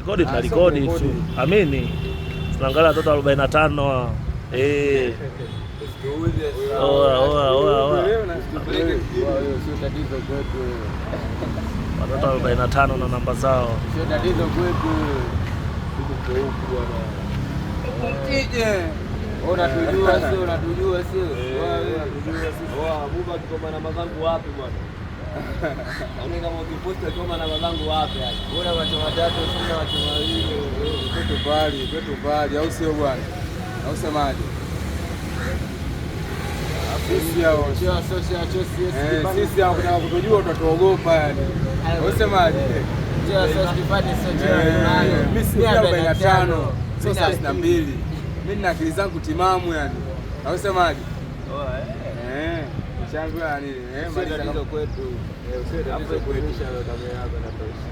Kodi tunalikodi tu. Amini. Tunaangalia watoto 45. Sio tatizo kwetu. Watoto 45 na namba zao. Sio tatizo kwetu. Tuko huku bwana. Unatujua sio? Unatujua sio? Unatujua sio? Buba kikoma namba zangu wapi bwana? Yaani kama ukiposta kama namba zangu wapi hapa? Bora watu watatu sina watu wawili. Kwetu bali au sio bwana? Au semaje? Sisi hao sisi hao kuna kutujua utatuogopa yani. Unasemaje? Mimi si 45, sio 32. Mimi na akili zangu timamu yani. Unasemaje? Mchango yani maliza hizo kwetu. Usio tatizo kwetu. Kamera yako na tosha.